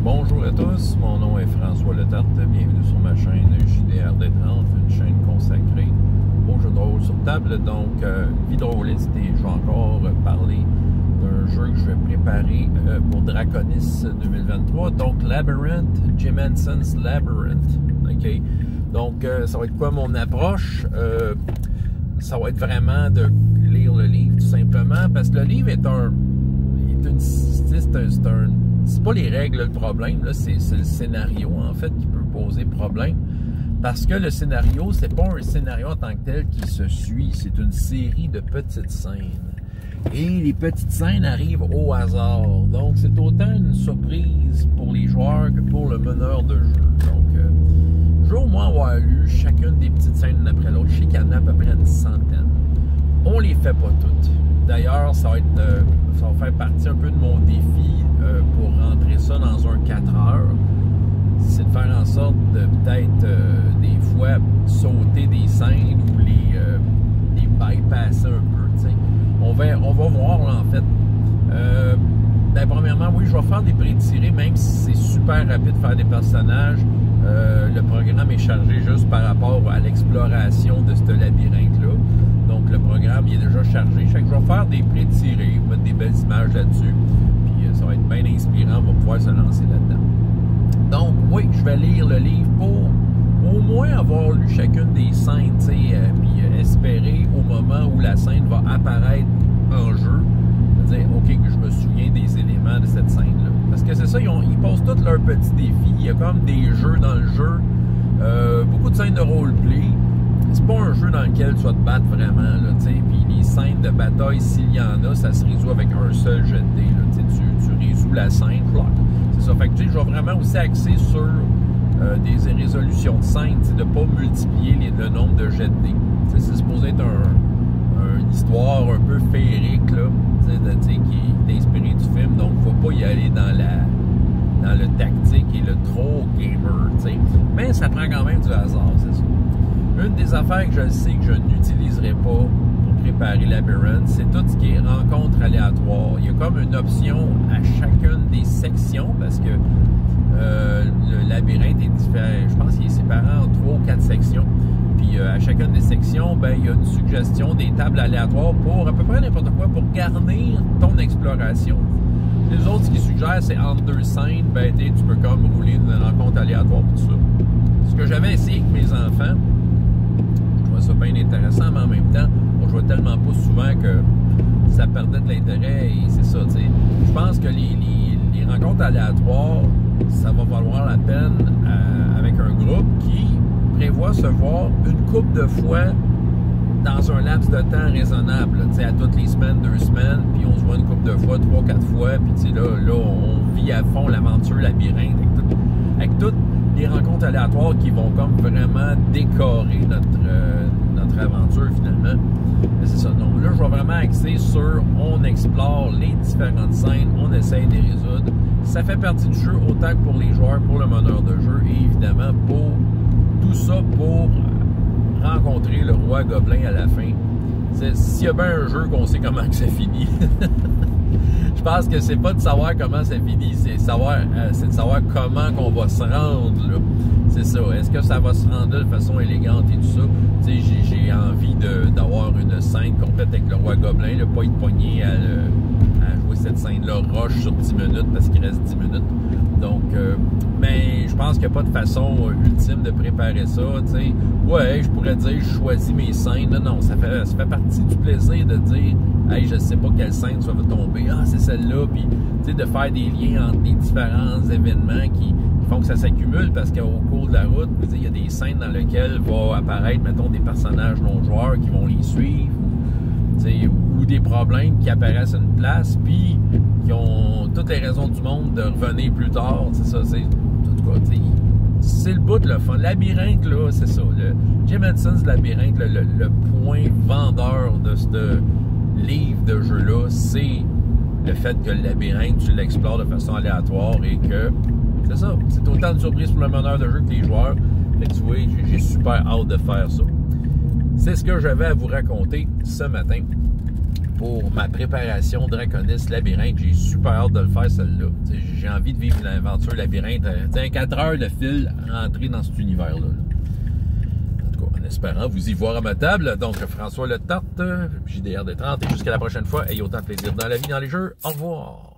Bonjour à tous, mon nom est François Letarte, bienvenue sur ma chaîne JDRD30, une chaîne consacrée aux jeux de rôle sur table, donc vidéoliste, et je vais encore parler d'un jeu que je vais préparer pour Draconis 2023, donc Labyrinth, Jim Henson's Labyrinth, ok, donc ça va être quoi mon approche? Ça va être vraiment de lire le livre tout simplement, parce que le livre est c'est pas les règles le problème, c'est le scénario en fait qui peut poser problème, parce que le scénario, c'est pas un scénario en tant que tel qui se suit, c'est une série de petites scènes, et les petites scènes arrivent au hasard, donc c'est autant une surprise pour les joueurs que pour le meneur de jeu. Donc je vais au moins avoir lu chacune des petites scènes l'une après l'autre. Je sais qu'il y en a à peu près une centaine, on les fait pas toutes. D'ailleurs, ça va faire partie un peu de mon défi pour rentrer ça dans un 4 heures. C'est de faire en sorte de peut-être des fois sauter des scènes ou les bypasser un peu. T'sais. On va voir là, en fait. Premièrement, oui, je vais faire des pré-tirés, même si c'est super rapide de faire des personnages. Le programme est chargé juste par rapport à l'exploration de ce labyrinthe-là. Donc, le programme il est déjà chargé. Je vais faire des pré-tirés, mettre des belles images là-dessus. Puis, ça va être bien inspirant. On va pouvoir se lancer là-dedans. Donc, oui, je vais lire le livre pour au moins avoir lu chacune des scènes, puis espérer au moment où la scène va apparaître en jeu, de dire, OK, que je me souviens des éléments de cette scène-là. Parce que c'est ça, ils posent tous leurs petits défis. Il y a comme des jeux dans le jeu, beaucoup de scènes de roleplay. C'est pas un jeu dans lequel tu vas te battre vraiment, là, puis les scènes de bataille, s'il y en a, ça se résout avec un seul jet de dés, là, tu résous la scène, c'est ça. Fait que je vais vraiment aussi axer sur des résolutions de scènes, de ne pas multiplier le nombre de jets de dés. C'est supposé être une histoire un peu féerique, là, qui est inspirée du film, donc il ne faut pas y aller dans le tactique et le trop gamer, mais ça prend quand même du hasard, c'est ça. Une des affaires que je sais que je n'utiliserai pas pour préparer Labyrinth, c'est tout ce qui est rencontre aléatoire. Il y a comme une option à chacune des sections, parce que le labyrinthe est différent. Je pense qu'il est séparé en 3 ou 4 sections. Puis à chacune des sections, il y a une suggestion des tables aléatoires pour à peu près n'importe quoi, pour garnir ton exploration. Les autres, ce qu'ils suggèrent, c'est entre 2 scènes, tu peux comme rouler une rencontre aléatoire pour tout ça. Ce que j'avais essayé avec mes enfants, ça bien intéressant, mais en même temps, on jouait tellement pas souvent que ça perdait de l'intérêt, et c'est ça, tu sais. Je pense que les rencontres aléatoires, ça va valoir la peine avec un groupe qui prévoit se voir une couple de fois dans un laps de temps raisonnable, tu sais, à toutes les semaines, 2 semaines, puis on se voit une couple de fois, 3, 4 fois, puis tu sais, là, on vit à fond l'aventure labyrinthe avec toutes les rencontres aléatoires qui vont comme vraiment décorer notre aventure finalement. Mais c'est ça, donc là je vais vraiment axer sur on explore les différentes scènes, on essaye de les résoudre. Ça fait partie du jeu autant que pour les joueurs, pour le meneur de jeu, et évidemment pour tout ça pour rencontrer le roi gobelin à la fin. S'il y a bien un jeu qu'on sait comment que ça finit, je pense que c'est pas de savoir comment ça finit, c'est de savoir comment qu'on va se rendre là. C'est ça. Est-ce que ça va se rendre de façon élégante et tout ça? Tu sais, j'ai envie d'avoir une scène complète avec le roi gobelin, pas être pogné à jouer cette scène-là roche sur 10 minutes parce qu'il reste 10 minutes. Donc, mais je pense qu'il n'y a pas de façon ultime de préparer ça, tu sais. Ouais, je pourrais dire je choisis mes scènes. Non, ça fait partie du plaisir de dire hey, je sais pas quelle scène ça va tomber. Ah, c'est celle-là. Puis, tu sais, de faire des liens entre les différents événements qui font que ça s'accumule, parce qu'au cours de la route, il y a des scènes dans lesquelles vont apparaître, mettons, des personnages non-joueurs qui vont les suivre, ou des problèmes qui apparaissent à une place, puis qui ont toutes les raisons du monde de revenir plus tard. C'est ça, c'est tout cas, c'est le bout de le fun. Labyrinthe, là, c'est ça. Le Jim Henson's Labyrinthe, le point vendeur de ce livre de jeu-là, c'est le fait que le labyrinthe, tu l'explores de façon aléatoire et que c'est ça, c'est autant de surprise pour le meneur de jeu que les joueurs. Fait que tu vois, j'ai super hâte de faire ça. C'est ce que j'avais à vous raconter ce matin. pour ma préparation Draconis Labyrinthe. J'ai super hâte de le faire, celle-là. J'ai envie de vivre l'aventure Labyrinthe. 4 heures de fil, rentrer dans cet univers-là. En tout cas, en espérant vous y voir à ma table. Donc, François Le Tarte, JDR des 30. Et jusqu'à la prochaine fois, ayez autant de plaisir dans la vie, dans les jeux. Au revoir!